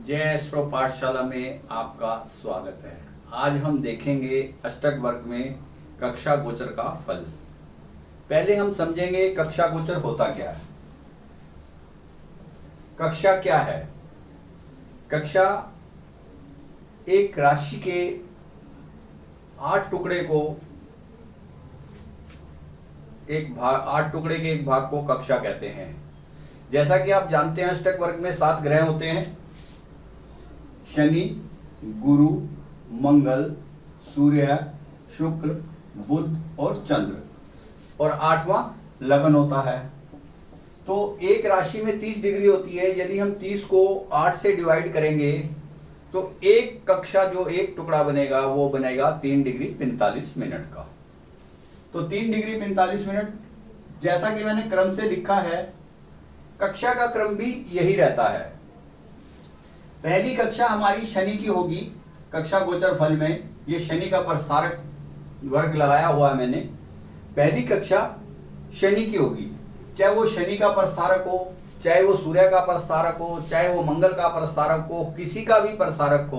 जय एस्ट्रो पाठशाला में आपका स्वागत है। आज हम देखेंगे अष्टक वर्ग में कक्षा गोचर का फल। पहले हम समझेंगे कक्षा गोचर होता क्या है। कक्षा क्या है? कक्षा एक राशि के 8 टुकड़े को एक भाग को कक्षा कहते हैं। जैसा कि आप जानते हैं अष्टक वर्ग में 7 ग्रह होते हैं: शनि, गुरु, मंगल, सूर्य, शुक्र, बुध और चंद्र, और 8वां लगन होता है। तो एक राशि में 30 डिग्री होती है। यदि हम 30 को 8 से डिवाइड करेंगे तो एक कक्षा जो एक टुकड़ा बनेगा वो बनेगा 3 डिग्री 45 मिनट का। तो 3 डिग्री 45 मिनट, जैसा कि मैंने क्रम से लिखा है, कक्षा का क्रम भी यही रहता है। पहली कक्षा हमारी शनि की होगी। कक्षा गोचर फल में ये शनि का प्रस्तारक वर्ग लगाया हुआ है मैंने। पहली कक्षा शनि की होगी, चाहे वो शनि का प्रस्तारक हो, चाहे वो सूर्य का प्रस्तारक हो, चाहे वो मंगल का प्रस्तारक हो, किसी का भी प्रस्तारक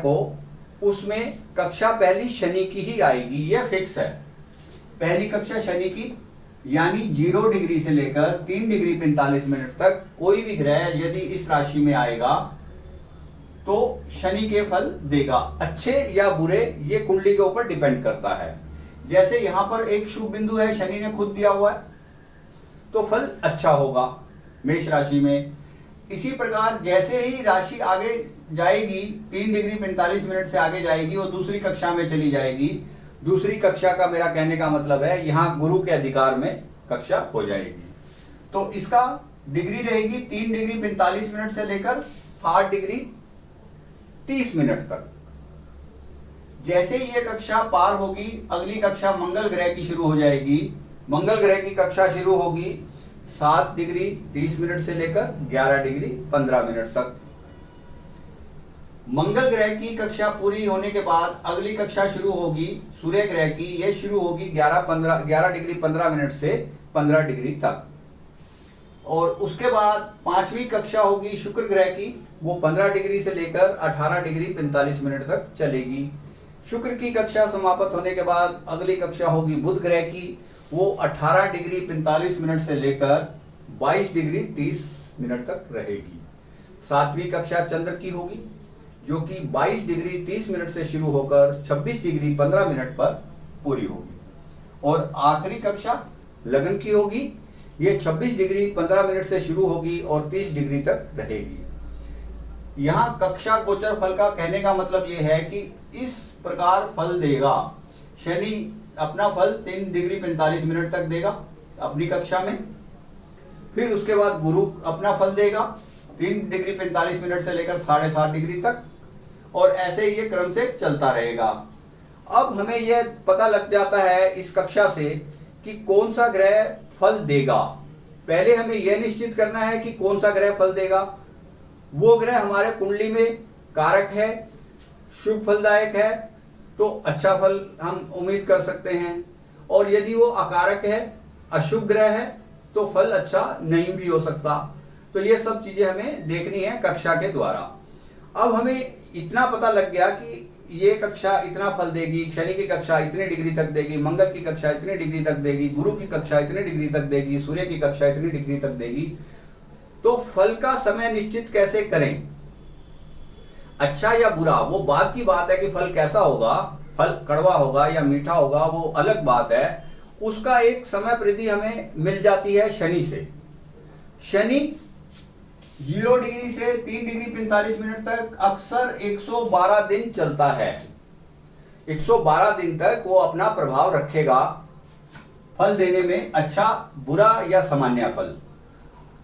हो, उसमें कक्षा पहली शनि की ही आएगी। ये फिक्स है। पहली कक्षा शनि की, यानी 0 डिग्री से लेकर 3 डिग्री 45 मिनट तक कोई भी ग्रह यदि इस राशि में आएगा तो शनि के फल देगा। अच्छे या बुरे ये कुंडली के ऊपर डिपेंड करता है। जैसे यहां पर एक शुभ बिंदु है, शनि ने खुद दिया हुआ है, तो फल अच्छा होगा मेष राशि में। इसी प्रकार जैसे ही राशि आगे जाएगी, 3 डिग्री 45 मिनट से आगे जाएगी, वो दूसरी कक्षा में चली जाएगी। दूसरी कक्षा का मेरा कहने का मतलब है यहां गुरु के अधिकार में कक्षा हो जाएगी। तो इसका डिग्री रहेगी 3 डिग्री 45 मिनट से लेकर 7 डिग्री 30 मिनट तक। जैसे ही ये कक्षा पार होगी, अगली कक्षा मंगल ग्रह की शुरू हो जाएगी। मंगल ग्रह की कक्षा शुरू होगी 7 डिग्री 30 मिनट से लेकर 11 डिग्री 15 मिनट तक। मंगल ग्रह की कक्षा पूरी होने के बाद अगली कक्षा शुरू होगी सूर्य ग्रह की। यह शुरू होगी 11 डिग्री 15 मिनट से 15 डिग्री तक। और उसके बाद 5वीं कक्षा होगी शुक्र ग्रह की। वो 15 डिग्री से लेकर 18 डिग्री 45 मिनट तक चलेगी। शुक्र की कक्षा समाप्त होने के बाद अगली कक्षा होगी बुध ग्रह की। वो 18 डिग्री 45 मिनट से लेकर 22 डिग्री 30 मिनट तक रहेगी। 7वीं कक्षा चंद्र की होगी, जो कि 22 डिग्री 30 मिनट से शुरू होकर 26 डिग्री 15 मिनट पर पूरी होगी। और आखिरी कक्षा लगन की होगी। ये 26 डिग्री 15 मिनट से शुरू होगी और 30 डिग्री तक रहेगी। यहाँ कक्षा गोचर फल का कहने का मतलब ये है कि इस प्रकार फल देगा। शनि अपना फल 3 डिग्री 45 मिनट तक देगा अपनी कक्षा में। फिर उसके बाद गुरु अपना फल देगा 3 डिग्री 45 मिनट से लेकर 7.5 डिग्री तक, और ऐसे ये क्रम से चलता रहेगा। अब हमें यह पता लग जाता है इस कक्षा से कि कौन सा ग्रह फल देगा। पहले हमें यह निश्चित करना है कि कौन सा ग्रह फल देगा। वो ग्रह हमारे कुंडली में कारक है, शुभ फलदायक है, तो अच्छा फल हम उम्मीद कर सकते हैं। और यदि वो अकारक है, अशुभ ग्रह है, तो फल अच्छा नहीं भी हो सकता। तो ये सब चीजें हमें देखनी है कक्षा के द्वारा। अब हमें इतना पता लग गया कि ये कक्षा इतना फल देगी, शनि की कक्षा इतनी डिग्री तक देगी, मंगल की कक्षा इतनी डिग्री तक देगी, गुरु की कक्षा इतनी डिग्री तक देगी, सूर्य की कक्षा इतनी डिग्री तक देगी। तो फल का समय निश्चित कैसे करें, अच्छा या बुरा, वो बात की बात है कि फल कैसा होगा, फल कड़वा होगा या मीठा होगा, वो अलग बात है। उसका एक समय परिधि हमें मिल जाती है शनि से। शनि 0 डिग्री से 3 डिग्री 45 मिनट तक अक्सर 112 दिन चलता है। 112 दिन तक वो अपना प्रभाव रखेगा फल देने में, अच्छा, बुरा या सामान्य फल।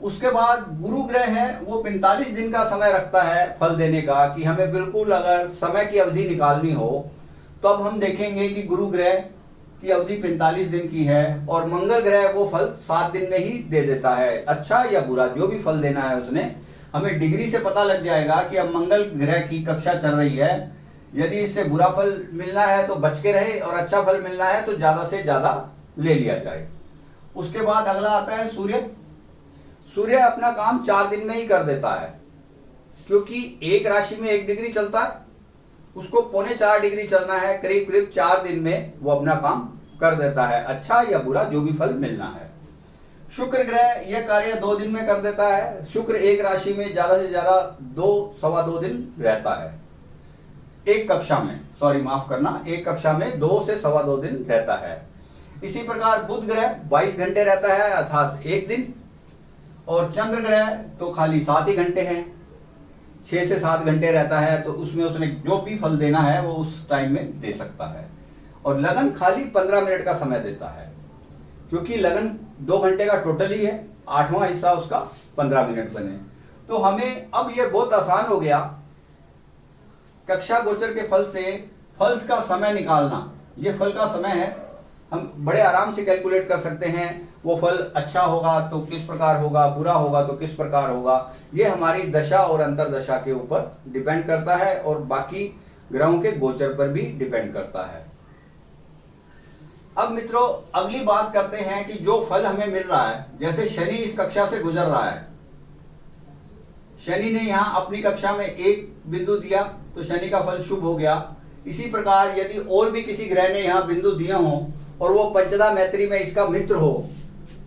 उसके बाद गुरु ग्रह है, वो 45 दिन का समय रखता है फल देने का। कि हमें बिल्कुल अगर समय की अवधि निकालनी हो तो अब हम देखेंगे कि गुरु ग्रह की अवधि 45 दिन की है, और मंगल ग्रह वो फल 7 दिन में ही दे देता है। अच्छा या बुरा जो भी फल देना है उसने, हमें डिग्री से पता लग जाएगा कि अब मंगल ग्रह की कक्षा चल रही है। यदि इससे बुरा फल मिलना है तो बच के रहे, और अच्छा फल मिलना है तो ज्यादा से ज्यादा ले लिया जाए। उसके बाद अगला आता है सूर्य। सूर्य अपना काम 4 दिन में ही कर देता है। क्योंकि एक राशि में 1 डिग्री चलता है, उसको 3.25 डिग्री चलना है, करीब करीब 4 दिन में वो अपना काम कर देता है, अच्छा या बुरा जो भी फल मिलना है। शुक्र ग्रह यह कार्य 2 दिन में कर देता है। शुक्र एक राशि में ज्यादा से ज्यादा 2-2.25 दिन रहता है, एक कक्षा में, सॉरी माफ करना, एक कक्षा में 2 से 2.25 दिन रहता है। इसी प्रकार बुध ग्रह 22 घंटे रहता है, अर्थात 1 दिन, और चंद्र ग्रह तो खाली 7 ही घंटे हैं, 6 से 7 घंटे रहता है, तो उसमें उसने जो भी फल देना है वो उस टाइम में दे सकता है। और लगन खाली 15 मिनट का समय देता है, क्योंकि लगन 2 घंटे का टोटल ही है, 8वां हिस्सा उसका 15 मिनट बने। तो हमें अब यह बहुत आसान हो गया कक्षा गोचर के फल से फल का समय निकालना। ये फल का समय है, हम बड़े आराम से कैलकुलेट कर सकते हैं। वो फल अच्छा होगा तो किस प्रकार होगा, बुरा होगा तो किस प्रकार होगा, ये हमारी दशा और अंतरदशा के ऊपर डिपेंड करता है, और बाकी ग्रहों के गोचर पर भी डिपेंड करता है। अब मित्रों अगली बात करते हैं कि जो फल हमें मिल रहा है, जैसे शनि इस कक्षा से गुजर रहा है, शनि ने यहाँ अपनी कक्षा में 1 बिंदु दिया तो शनि का फल शुभ हो गया। इसी प्रकार यदि और भी किसी ग्रह ने यहाँ बिंदु दिए हों और वो पंचदा मैत्री में इसका मित्र हो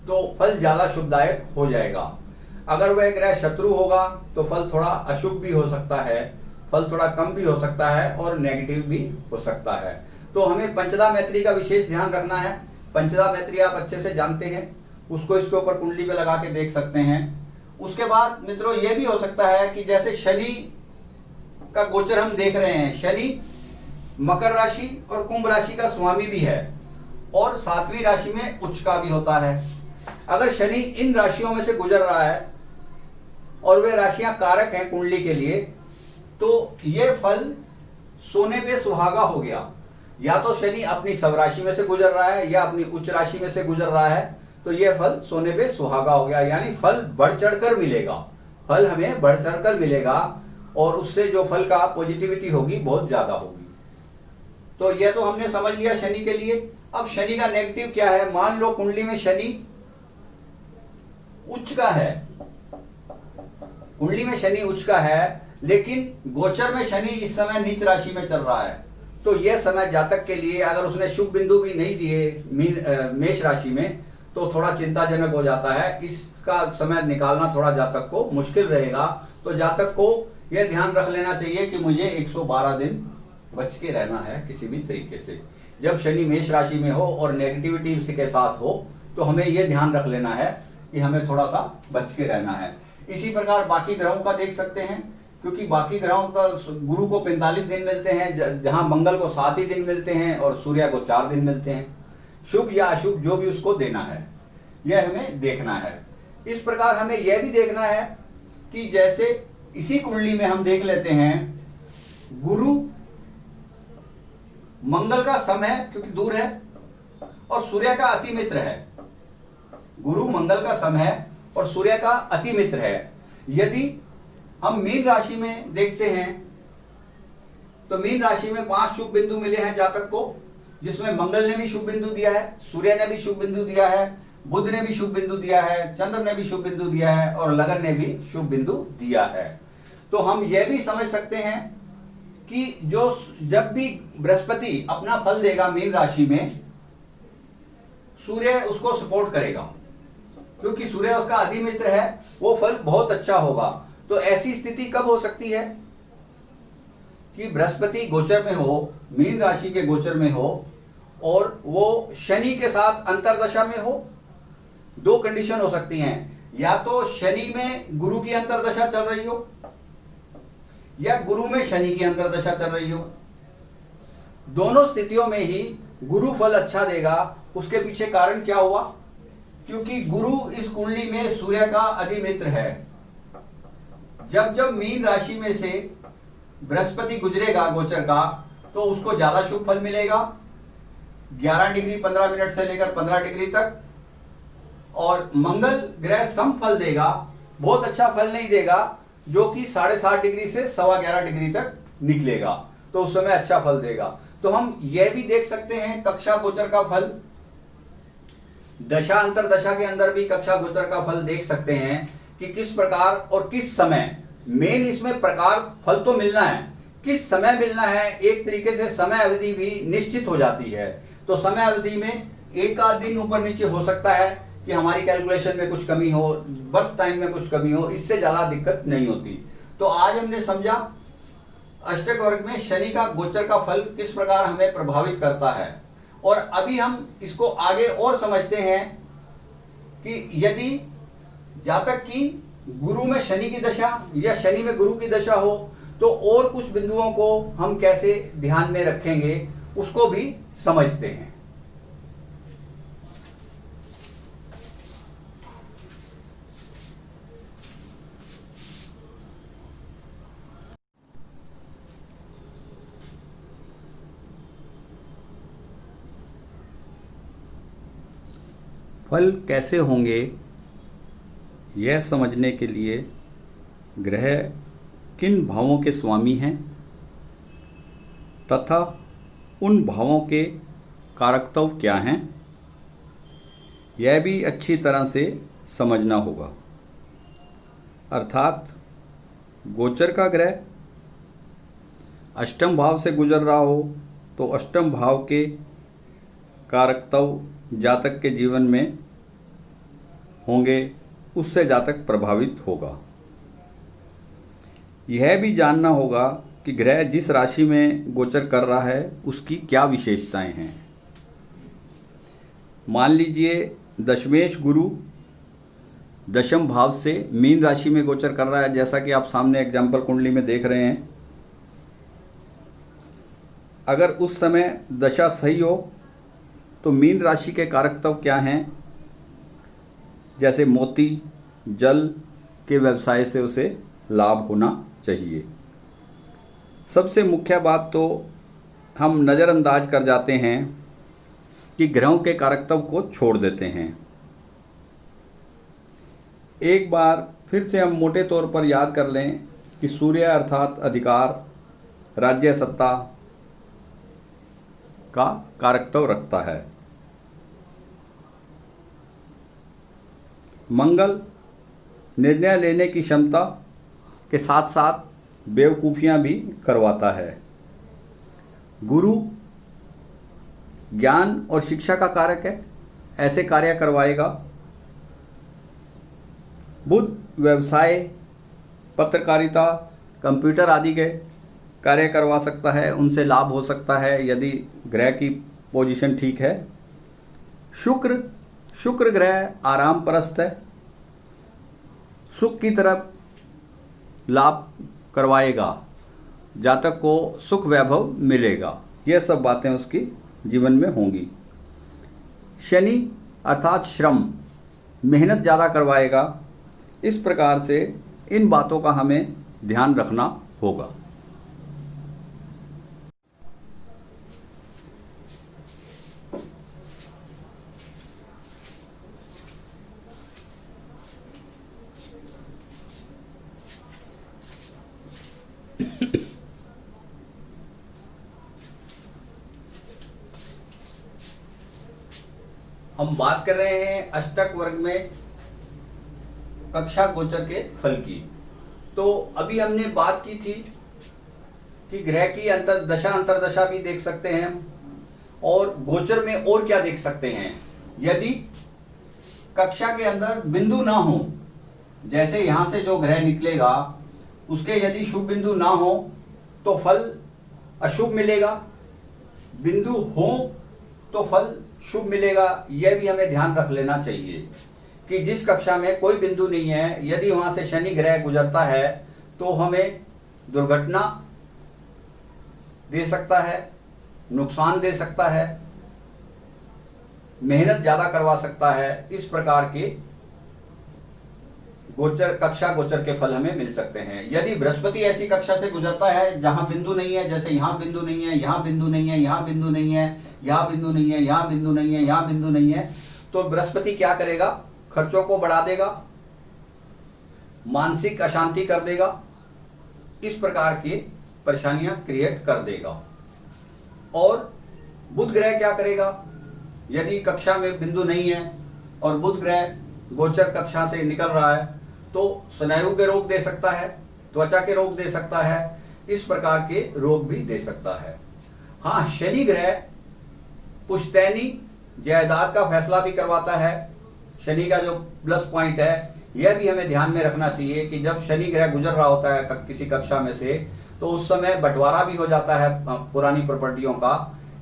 तो फल ज्यादा शुभदायक हो जाएगा। अगर वह ग्रह शत्रु होगा तो फल थोड़ा अशुभ भी हो सकता है, फल थोड़ा कम भी हो सकता है और नेगेटिव भी हो सकता है। तो हमें पंचदा मैत्री का विशेष ध्यान रखना है। पंचदा मैत्री आप अच्छे से जानते हैं, उसको इसके ऊपर कुंडली पे लगा के देख सकते हैं। उसके बाद मित्रों ये भी हो सकता है कि जैसे शनि का गोचर हम देख रहे हैं, शनि मकर राशि और कुंभ राशि का स्वामी भी है और 7वीं राशि में उच्च का भी होता है। अगर शनि इन राशियों में से गुजर रहा है और वे राशियां कारक हैं कुंडली के लिए, तो ये फल सोने पे सुहागा हो गया। या तो शनि अपनी स्वराशि में से गुजर रहा है या अपनी उच्च राशि में से गुजर रहा है, तो यह फल सोने पे सुहागा हो गया, यानी फल बढ़ चढ़कर मिलेगा, फल हमें बढ़ चढ़कर मिलेगा और उससे जो फल का पॉजिटिविटी होगी बहुत ज्यादा होगी। तो यह तो हमने समझ लिया शनि के लिए। अब शनि का नेगेटिव क्या है? मान लो कुंडली में शनि उच्च का है, कुंडली में शनि उच्च का है, लेकिन गोचर में शनि इस समय नीच राशि में चल रहा है, तो यह समय जातक के लिए अगर उसने शुभ बिंदु भी नहीं दिए मेष राशि में तो थोड़ा चिंताजनक हो जाता है। इसका समय निकालना थोड़ा जातक को मुश्किल रहेगा। तो जातक को यह ध्यान रख लेना चाहिए कि मुझे 112 दिन बच के रहना है किसी भी तरीके से। जब शनि मेष राशि में हो और नेगेटिविटी इसके साथ हो तो हमें यह ध्यान रख लेना है कि हमें थोड़ा सा बच के रहना है। इसी प्रकार बाकी ग्रहों का देख सकते हैं, क्योंकि बाकी ग्रहों का गुरु को 45 दिन मिलते हैं, जहां मंगल को 7 ही दिन मिलते हैं और सूर्य को 4 दिन मिलते हैं। शुभ या अशुभ जो भी उसको देना है यह हमें देखना है। इस प्रकार हमें यह भी देखना है कि जैसे इसी कुंडली में हम देख लेते हैं गुरु मंगल का सम है क्योंकि दूर है और सूर्य का अति मित्र है। गुरु मंगल का सम है और सूर्य का अति मित्र है। यदि हम मीन राशि में देखते हैं तो मीन राशि में 5 शुभ बिंदु मिले हैं जातक को, जिसमें मंगल ने भी शुभ बिंदु दिया है, सूर्य ने भी शुभ बिंदु दिया है, बुध ने भी शुभ बिंदु दिया है, चंद्र ने भी शुभ बिंदु दिया है और लगन ने भी शुभ बिंदु दिया है। तो हम यह भी समझ सकते हैं कि जब भी बृहस्पति अपना फल देगा मीन राशि में, सूर्य उसको सपोर्ट करेगा, क्योंकि सूर्य उसका अधिमित्र है, वो फल बहुत अच्छा होगा। तो ऐसी स्थिति कब हो सकती है कि बृहस्पति गोचर में हो, मीन राशि के गोचर में हो और वो शनि के साथ अंतरदशा में हो। 2 कंडीशन हो सकती हैं, या तो शनि में गुरु की अंतरदशा चल रही हो या गुरु में शनि की अंतरदशा चल रही हो। दोनों स्थितियों में ही गुरु फल अच्छा देगा। उसके पीछे कारण क्या हुआ? क्योंकि गुरु इस कुंडली में सूर्य का अधिमित्र है। जब जब मीन राशि में से बृहस्पति गुजरेगा गोचर का तो उसको ज्यादा शुभ फल मिलेगा, 11 डिग्री 15 मिनट से लेकर 15 डिग्री तक। और मंगल ग्रह सम फल देगा, बहुत अच्छा फल नहीं देगा, जो कि 7.5 डिग्री से 11.25 डिग्री तक निकलेगा, तो उस समय अच्छा फल देगा। तो हम यह भी देख सकते हैं कक्षा गोचर का फल, दशा अंतरदशा के अंदर भी कक्षा गोचर का फल देख सकते हैं कि किस प्रकार और किस समय मेन इसमें प्रकार फल तो मिलना है, किस समय मिलना है, एक तरीके से समय अवधि भी निश्चित हो जाती है। तो समय अवधि में एक आध दिन ऊपर नीचे हो सकता है कि हमारी कैलकुलेशन में कुछ कमी हो, बर्थ टाइम में कुछ कमी हो, इससे ज़्यादा दिक्कत नहीं होती। तो आज हमने समझा अष्टक वर्ग में शनि का गोचर का फल किस प्रकार हमें प्रभावित करता है। और अभी हम इसको आगे और समझते हैं कि यदि जातक की गुरु में शनि की दशा या शनि में गुरु की दशा हो तो और कुछ बिंदुओं को हम कैसे ध्यान में रखेंगे उसको भी समझते हैं। फल कैसे होंगे यह समझने के लिए ग्रह किन भावों के स्वामी हैं तथा उन भावों के कारकत्व क्या हैं, यह भी अच्छी तरह से समझना होगा। अर्थात गोचर का ग्रह अष्टम भाव से गुजर रहा हो तो अष्टम भाव के कारकत्व जातक के जीवन में होंगे, उससे जातक प्रभावित होगा। यह भी जानना होगा कि ग्रह जिस राशि में गोचर कर रहा है उसकी क्या विशेषताएं हैं। मान लीजिए दशमेश गुरु दशम भाव से मीन राशि में गोचर कर रहा है, जैसा कि आप सामने एग्जाम्पल कुंडली में देख रहे हैं। अगर उस समय दशा सही हो तो मीन राशि के कारकत्व क्या हैं, जैसे मोती जल के व्यवसाय से उसे लाभ होना चाहिए। सबसे मुख्य बात तो हम नज़रअंदाज कर जाते हैं कि ग्रहों के कारकत्व को छोड़ देते हैं। एक बार फिर से हम मोटे तौर पर याद कर लें कि सूर्य अर्थात अधिकार राज्य सत्ता का कारकत्व रखता है। मंगल निर्णय लेने की क्षमता के साथ साथ बेवकूफ़ियाँ भी करवाता है। गुरु ज्ञान और शिक्षा का कारक है, ऐसे कार्य करवाएगा। बुध व्यवसाय पत्रकारिता कंप्यूटर आदि के कार्य करवा सकता है, उनसे लाभ हो सकता है यदि ग्रह की पोजीशन ठीक है। शुक्र ग्रह आराम परस्त है, सुख की तरफ लाभ करवाएगा, जातक को सुख वैभव मिलेगा। यह सब बातें उसकी जीवन में होंगी। शनि अर्थात श्रम मेहनत ज़्यादा करवाएगा। इस प्रकार से इन बातों का हमें ध्यान रखना होगा। हम बात कर रहे हैं अष्टक वर्ग में कक्षा गोचर के फल की। तो अभी हमने बात की थी कि ग्रह की अंतरदशा भी देख सकते हैं और गोचर में और क्या देख सकते हैं। यदि कक्षा के अंदर बिंदु ना हो, जैसे यहाँ से जो ग्रह निकलेगा उसके यदि शुभ बिंदु ना हो तो फल अशुभ मिलेगा, बिंदु हो तो फल शुभ मिलेगा। यह भी हमें ध्यान रख लेना चाहिए कि जिस कक्षा में कोई बिंदु नहीं है, यदि वहां से शनि ग्रह गुजरता है तो हमें दुर्घटना दे सकता है, नुकसान दे सकता है, मेहनत ज़्यादा करवा सकता है। इस प्रकार के कक्षा गोचर के फल हमें मिल सकते हैं। यदि बृहस्पति ऐसी कक्षा से गुजरता है जहां बिंदु नहीं है, जैसे यहाँ बिंदु नहीं है, यहाँ बिंदु नहीं है, यहाँ बिंदु नहीं है, यहाँ बिंदु नहीं है, यहाँ बिंदु नहीं है, यहाँ बिंदु नहीं है, तो बृहस्पति क्या करेगा, खर्चों को बढ़ा देगा, मानसिक अशांति कर देगा, इस प्रकार की परेशानियां क्रिएट कर देगा। और बुध ग्रह क्या करेगा, यदि कक्षा में बिंदु नहीं है और बुध ग्रह गोचर कक्षा से निकल रहा है तो स्नायु के रोग दे सकता है, त्वचा के रोग दे सकता है, इस प्रकार के रोग भी दे सकता है। हाँ, शनि ग्रह पुश्तैनी जायदाद का फैसला भी करवाता है। शनि का जो प्लस पॉइंट है यह भी हमें ध्यान में रखना चाहिए कि जब शनि ग्रह गुजर रहा होता है किसी कक्षा में से, तो उस समय बंटवारा भी हो जाता है पुरानी प्रॉपर्टियों का।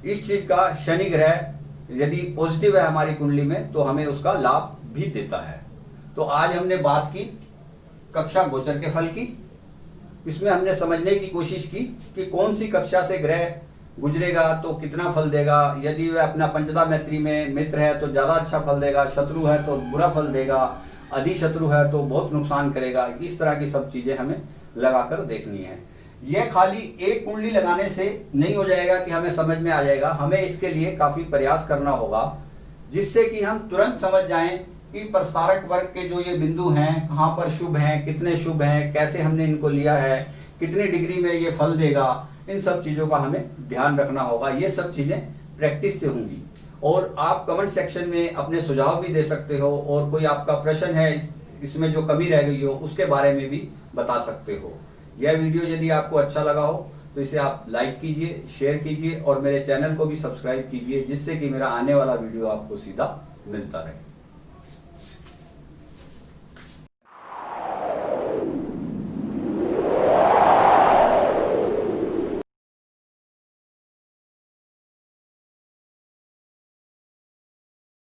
इस चीज का शनि ग्रह यदि पॉजिटिव है हमारी कुंडली में तो हमें उसका लाभ भी देता है। तो आज हमने बात की कक्षा गोचर के फल की। इसमें हमने समझने की कोशिश की कि कौन सी कक्षा से ग्रह गुजरेगा तो कितना फल देगा। यदि वह अपना पंचदा मैत्री में मित्र है तो ज़्यादा अच्छा फल देगा, शत्रु है तो बुरा फल देगा, अधिशत्रु है तो बहुत नुकसान करेगा। इस तरह की सब चीज़ें हमें लगाकर देखनी है। यह खाली एक कुंडली लगाने से नहीं हो जाएगा कि हमें समझ में आ जाएगा, हमें इसके लिए काफ़ी प्रयास करना होगा, जिससे कि हम तुरंत समझ जाएं कि प्रस्तारक वर्ग के जो ये बिंदु हैं कहाँ पर शुभ हैं, कितने शुभ हैं, कैसे हमने इनको लिया है, कितनी डिग्री में ये फल देगा। इन सब चीज़ों का हमें ध्यान रखना होगा। ये सब चीज़ें प्रैक्टिस से होंगी। और आप कमेंट सेक्शन में अपने सुझाव भी दे सकते हो, और कोई आपका प्रश्न है इसमें जो कमी रह गई हो उसके बारे में भी बता सकते हो। यह वीडियो यदि आपको अच्छा लगा हो तो इसे आप लाइक कीजिए, शेयर कीजिए और मेरे चैनल को भी सब्सक्राइब कीजिए, जिससे कि मेरा आने वाला वीडियो आपको सीधा मिलता रहे।